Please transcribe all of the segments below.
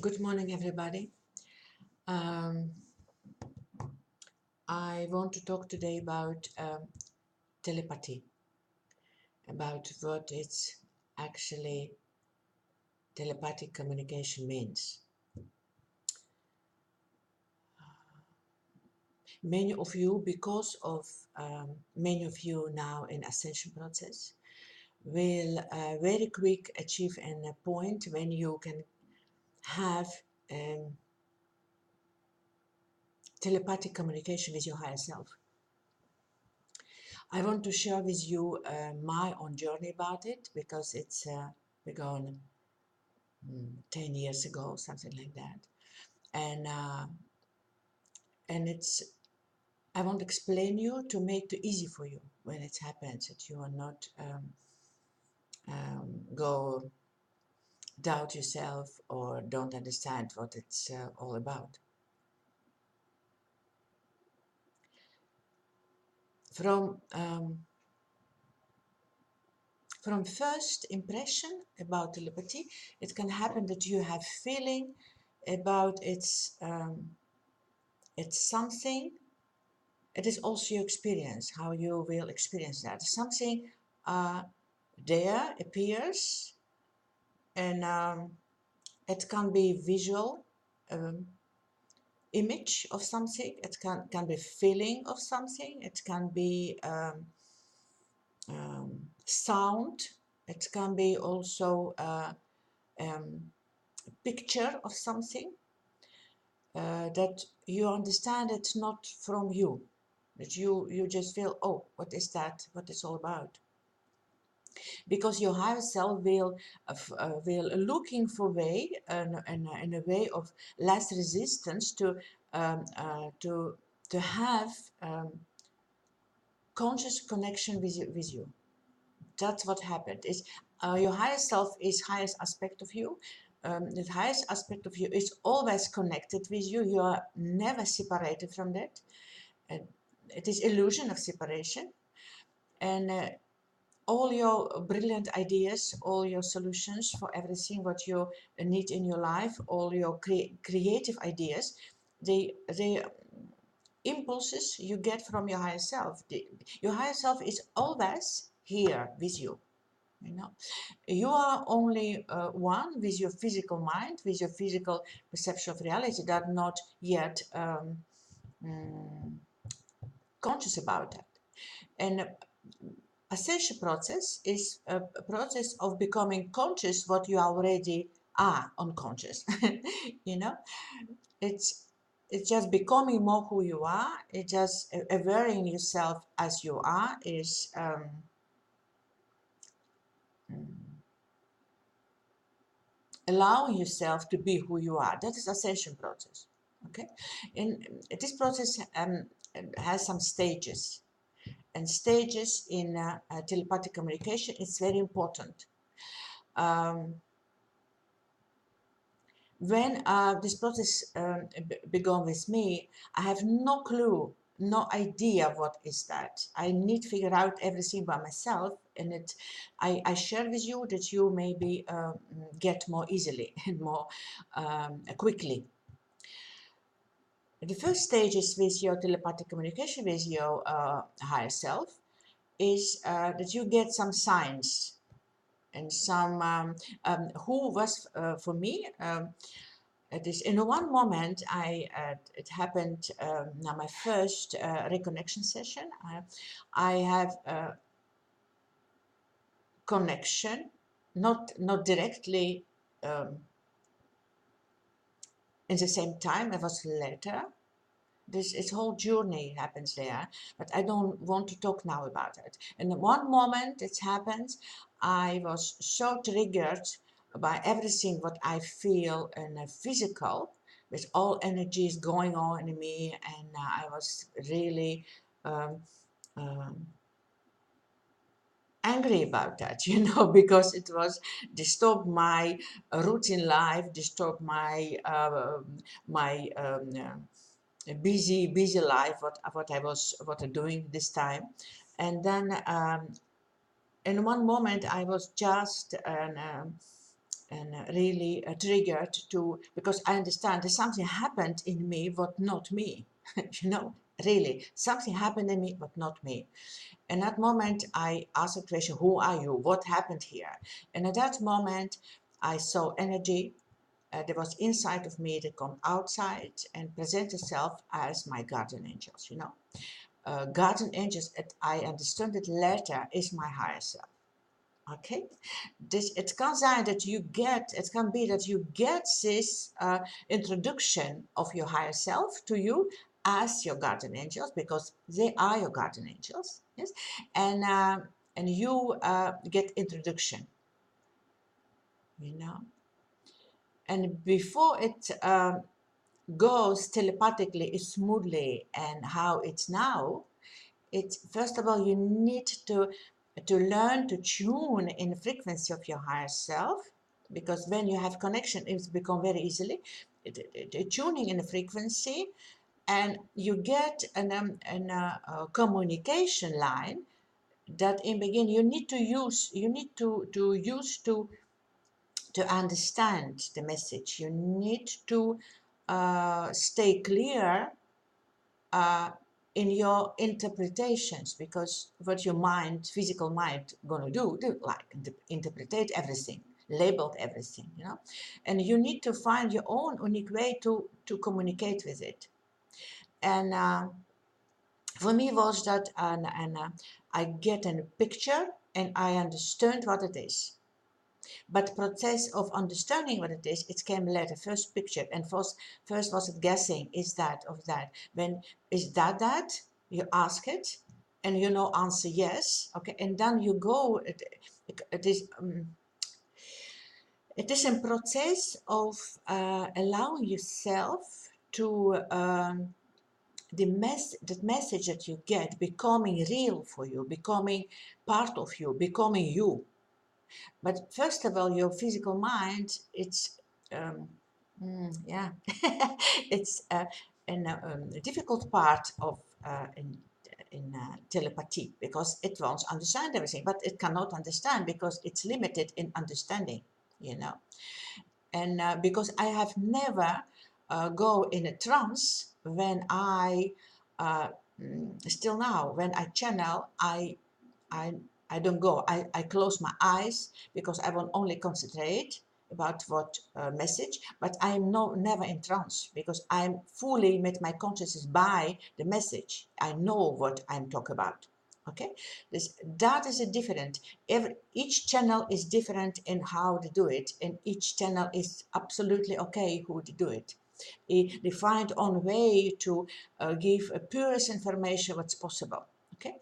Good morning, everybody. Um, I want to talk today about telepathy, about what it's actually telepathic communication means. Many of you, because of many of you now in ascension process, will very quick achieve a point when you can have um, telepathic communication with your higher self. I want to share with you my own journey about it because it's begun 10 years ago, something like that. And it's, I want to explain you to make it easy for you when it happens, that you are not go doubt yourself or don't understand what it's all about. From first impression about telepathy, it can happen that you have feeling about it's something. It is also your experience, how you will experience that. Something there appears, and it can be visual image of something. It can be feeling of something. It can be sound. It can be also picture of something that you understand it's not from you, that you just feel, oh, what is that, what it's all about, because your higher self will looking for way and a way of less resistance to have conscious connection with you. That's what happened. Is your higher self is highest aspect of you. The highest aspect of you is always connected with you. You are never separated from that. Uh, it is illusion of separation, and all your brilliant ideas, all your solutions for everything what you need in your life, all your creative ideas, they impulses you get from your higher self. Your higher self is always here with you. You know, you are only one with your physical mind, with your physical perception of reality, that not yet conscious about that. And ascension process is a process of becoming conscious what you already are unconscious. You know, it's it's just becoming more who you are. It's just awareing yourself as you are is allowing yourself to be who you are. That is ascension process. Okay, and this process has some stages, and stages in telepathic communication is very important. um, when this process began with me, I have no clue, no idea what is that. I need to figure out everything by myself, and I share with you that you maybe get more easily and more quickly. The first stage is with your telepathic communication with your higher self, is that you get some signs and some who was for me. It is in one moment it happened now my first reconnection session. I have connection, not directly in the same time. It was later. This whole journey happens there, but I don't want to talk now about it. In one moment it happens, I was so triggered by everything what I feel in a physical, with all energies going on in me, and I was really um, um, angry about that, you know, because it was disturbed my routine life, disturbed my a busy life, what I'm doing this time. And then in one moment I was just really triggered to, because I understand there's something happened in me what not me. You know, really something happened in me but not me. And at that moment I asked the question, who are you, what happened here? And at that moment I saw energy that was inside of me that come outside and present itself as my guardian angels, you know. Guardian angels, I understood it later, is my higher self. Okay, this, it can sein that you get, it can be that you get this introduction of your higher self to you as your guardian angels, because they are your guardian angels, yes, and you get introduction, you know, and before it goes telepathically smoothly and how it's now, it's first of all you need to learn to tune in the frequency of your higher self, because when you have connection it's become very easily tuning in the frequency, and you get a communication line that in begin you need to use, you need to use to understand the message. You need to stay clear uh, in your interpretations, because what your mind, physical mind, gonna do like interpret everything, labeled everything, you know, and you need to find your own unique way to communicate with it. And for me was that, I get a picture and I understand what it is. But process of understanding what it is, it came later. First picture, and first was it guessing, is that of that. When is that? You ask it, and you know answer yes. Okay, and then you go. It is a process of allowing yourself to that message that you get becoming real for you, becoming part of you, becoming you. But first of all, your physical mind, it's, yeah, it's a difficult part of in telepathy, because it wants to understand everything, but it cannot understand because it's limited in understanding, you know. And because I have never go in a trance when I, still now, when I channel, I, I don't go. I close my eyes because I will only concentrate about what message, but I'm never in trance because I'm fully with my consciousness by the message. I know what I'm talking about. Okay, that is a different. Each channel is different in how to do it, and each channel is absolutely okay who to do it. They find on way to give a purest information what's possible. Okay,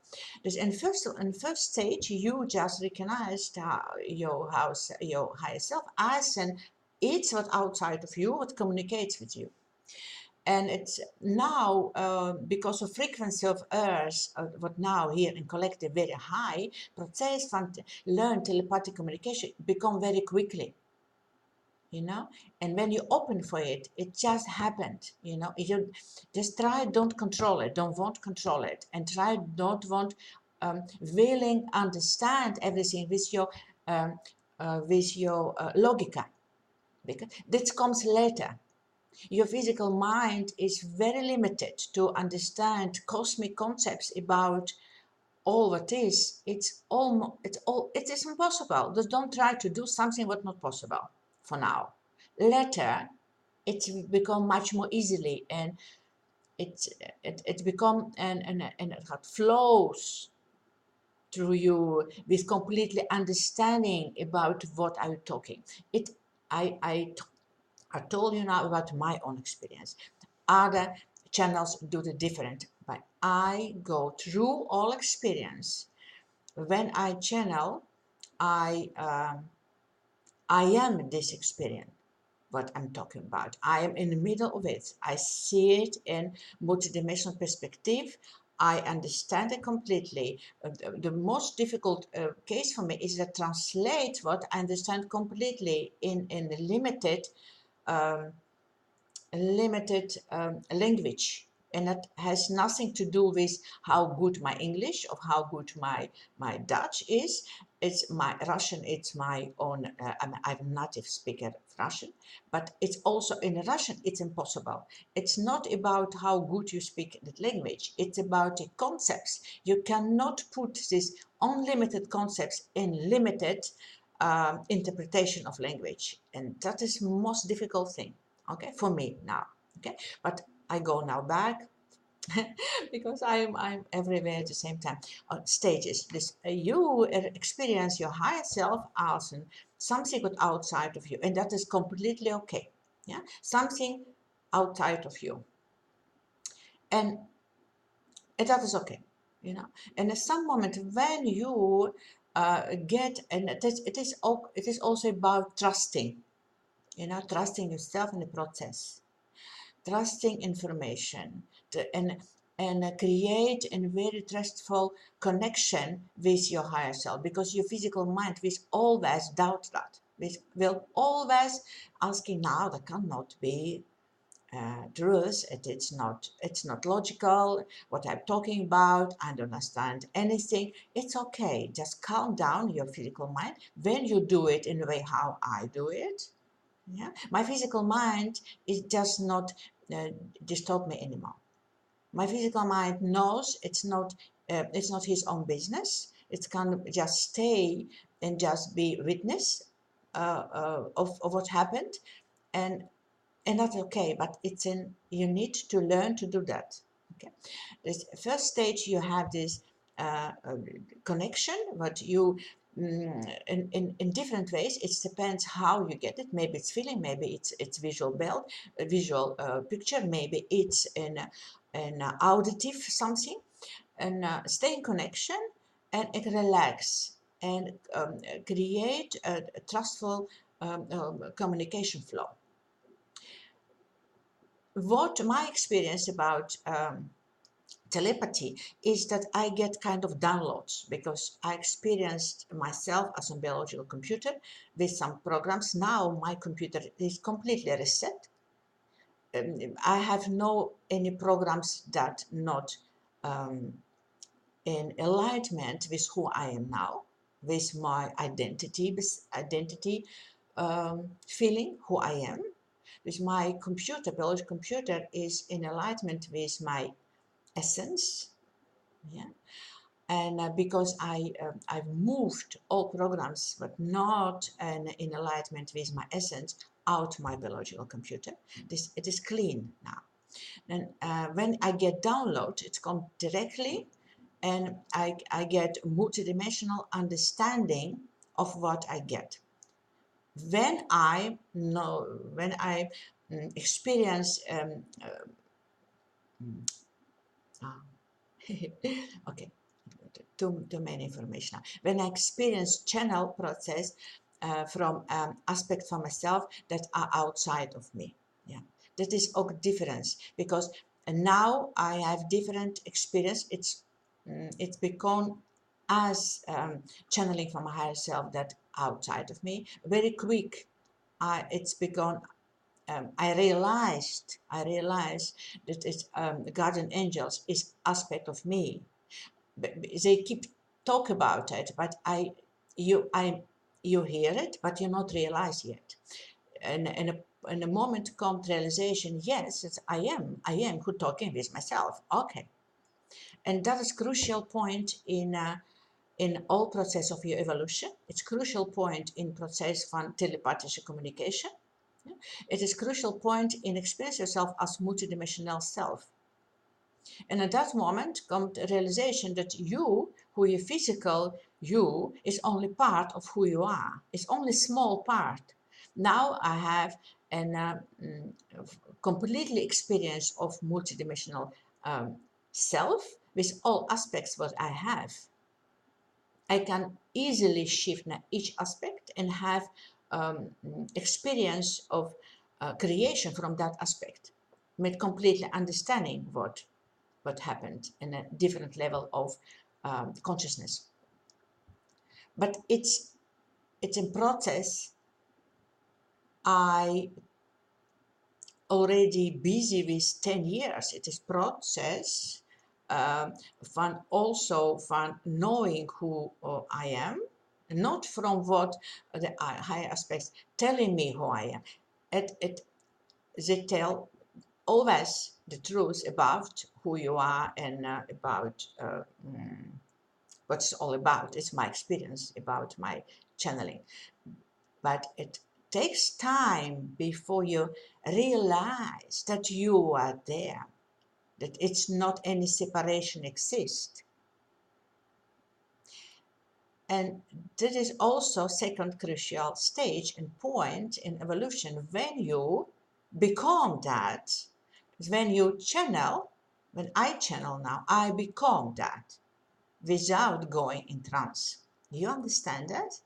dus in first stage you just recognize your higher self as an it's what outside of you, what communicates with you. And it's now because of frequency of earth, what now here in collective very high, process from learn telepathic communication become very quickly, you know. And when you open for it, it just happened, you know. You just try, don't control it, don't want to control it, and try don't want willing understand everything with your logica, because this comes later. Your physical mind is very limited to understand cosmic concepts about all what is. It is impossible. Just don't try to do something what not possible for now. Later, it become much more easily, and it become and it flows through you with completely understanding about what I'm talking. It I told you now about my own experience. Other channels do the different, but I go through all experience. When I channel, I am this experience, what I'm talking about. I am in the middle of it. I see it in multidimensional perspective. I understand it completely. The most difficult case for me is to translate what I understand completely in the limited language. And that has nothing to do with how good my English or how good my Dutch is. It's my Russian, it's my own, I'm a native speaker of Russian, but it's also in Russian, it's impossible. It's not about how good you speak the language, it's about the concepts. You cannot put these unlimited concepts in limited interpretation of language. And that is most difficult thing, okay, for me now, okay? But I go now back because I'm everywhere at the same time. Stages. This you experience your higher self as something outside of you, and that is completely okay. Yeah, something outside of you, and, that is okay. You know, and at some moment when you get, and it is also about trusting. You know, trusting yourself in the process, trusting information, and create a very trustful connection with your higher self, because your physical mind will always doubt that, will always asking, now that cannot be truth, it's not logical what I'm talking about, I don't understand anything. It's okay, just calm down your physical mind when you do it in the way how I do it. Yeah, my physical mind is just not uh, disturb me anymore. My physical mind knows it's not his own business. It can just stay and just be witness of what happened, and that's okay. But it's in, you need to learn to do that. Okay, this first stage you have this connection, but you in different ways. It depends how you get it. Maybe it's feeling, maybe it's visual belt, a visual picture, maybe it's an auditive something, and stay in connection and relax and create a trustful communication flow. What my experience about telepathy is that I get kind of downloads, because I experienced myself as a biological computer with some programs. Now my computer is completely reset. I have no any programs that not um, in alignment with who I am now, with my identity feeling who I am. With my computer, biological computer is in alignment with my essence. Yeah, and because I've moved all programs, but not in alignment with my essence, out my biological computer. It is clean now. And when I get download, it comes directly, and I get multidimensional understanding of what I get. When I know, when I experience, ah, okay, too many information now. When I experience channel process from aspects for myself that are outside of me, yeah, that is a difference, because now I have different experience. It's become as channeling from my higher self that outside of me very quick. It's become I realized that it's guardian angels is aspect of me. They keep talk about it, but you hear it, but you not realize yet. And in a moment come to realization, yes, I am who talking with myself. Okay, and that is crucial point in all process of your evolution. It's crucial point in process from telepathic communication. Yeah. It is crucial point in express yourself as multidimensional self. And at that moment comes the realization that you, who you physical you, is only part of who you are. It's only small part. Now I have an completely experience of multidimensional self with all aspects what I have. I can easily shift each aspect and have experience of creation from that aspect, with completely understanding what happened in a different level of consciousness. But it's in process. I already busy with 10 years. It is process van also van knowing who I am, not from what the higher aspects telling me who I am. They tell always the truth about who you are and about what it's all about. It's my experience about my channeling. But it takes time before you realize that you are there, that it's not any separation exists. And that is also second crucial stage and point in evolution. When you become that, when you channel, when I channel now, I become that without going in trance. You understand that?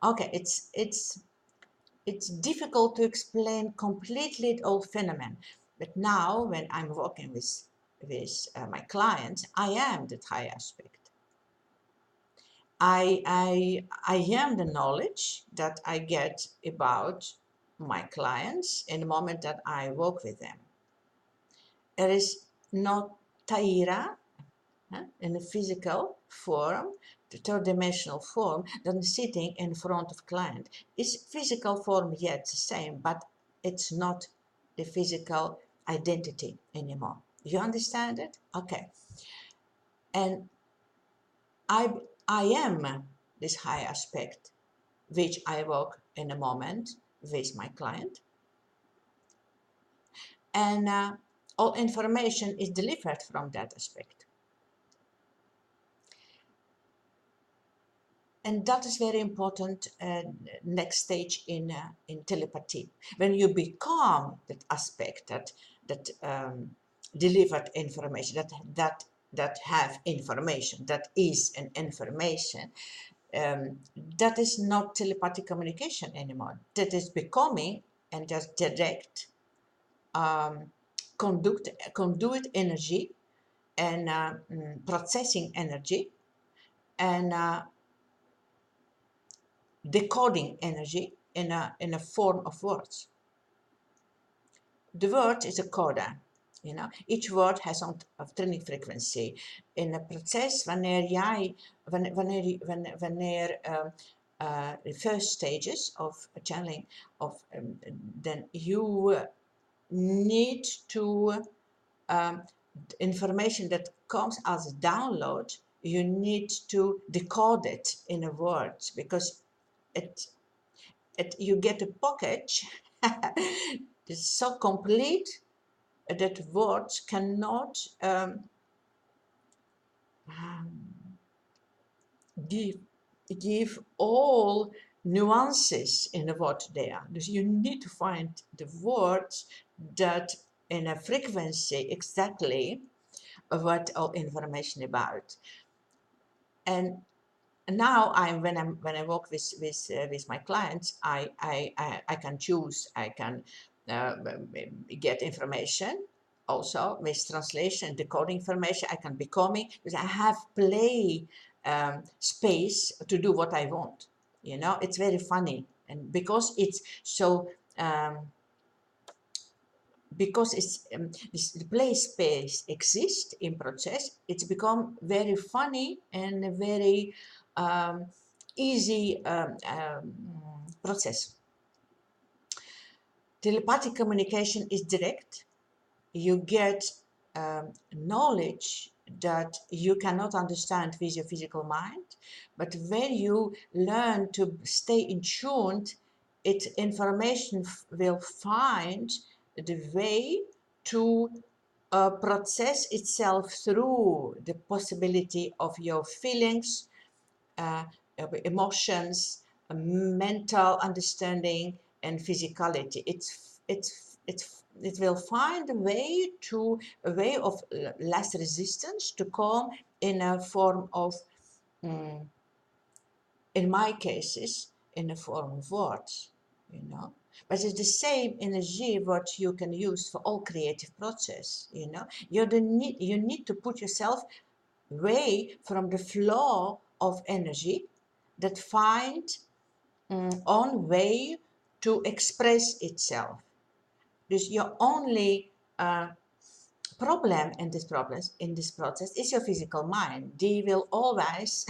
Okay, it's difficult to explain completely the whole phenomenon. But now when I'm working with my clients, I am that high aspect. I am the knowledge that I get about my clients in the moment that I work with them. There is no Taira in a physical form, the third-dimensional form, than sitting in front of client. It's physical form yet the same, but it's not the physical identity anymore. You understand it? Okay. And I am this high aspect, which I work in a moment with my client. And all information is delivered from that aspect. And that is very important next stage in telepathy. When you become that aspect that delivered information, that have information, that is an information, that is not telepathic communication anymore. That is becoming and just direct conduit energy and processing energy and decoding energy in a form of words. The word is a coda. Each word has a tuning frequency. In een proces, wanneer the first stages of channeling, then you need to information that comes as a download, you need to decode it in a word, because you get a package that's so complete that words cannot give all nuances in a word there. Dus you need to find the words that in a frequency exactly what all information about. And now when I work with my clients, I can choose, I can get information also with translation, decoding information. I can becoming, because I have play space to do what I want. It's very funny, and because it's so because the play space exists in process, it's become very funny and very easy process. Telepathic communication is direct. You get knowledge that you cannot understand with your physical mind, but when you learn to stay in tune, information will find the way to process itself through the possibility of your feelings, emotions, mental understanding, and physicality. It will find a way of less resistance to come in a form of, in my cases, in a form of words, But it's the same energy what you can use for all creative process, You need to put yourself away from the flow of energy that find own way to express itself. Dus your only problem in this process is your physical mind. They will always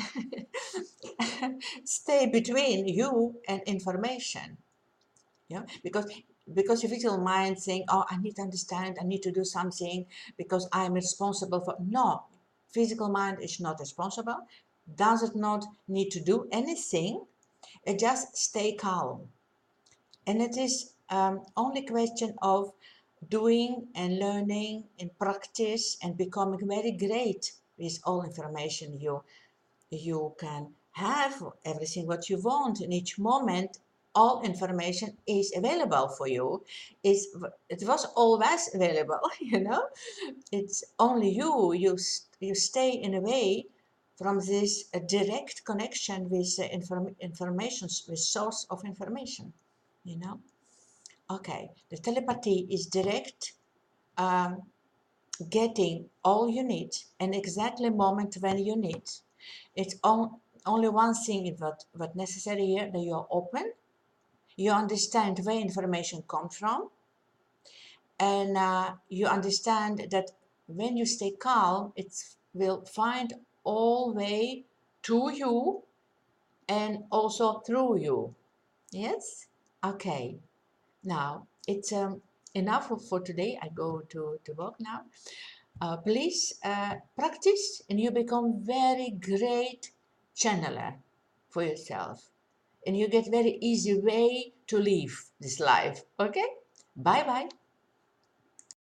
stay between you and information. Yeah, because your physical mind saying, oh, I need to understand, I need to do something because I'm responsible for. No, physical mind is not responsible, does it not need to do anything. It just stay calm, and it is only question of doing and learning and practice and becoming very great with all information you can have, everything what you want in each moment. All information is available for you. It was always available. It's only you stay in a way from this direct connection with information, with source of information. you know okay, the telepathy is direct, um, getting all you need and exactly moment when you need. It's only one thing is what necessary here, that you're open, you understand where information comes from, and you understand that when you stay calm, it will find all way to you and also through you. Yes? Okay. Now, it's enough for today. I go to work now. Please practice and you become very great channeler for yourself. And you get very easy way to live this life. Okay? Bye bye.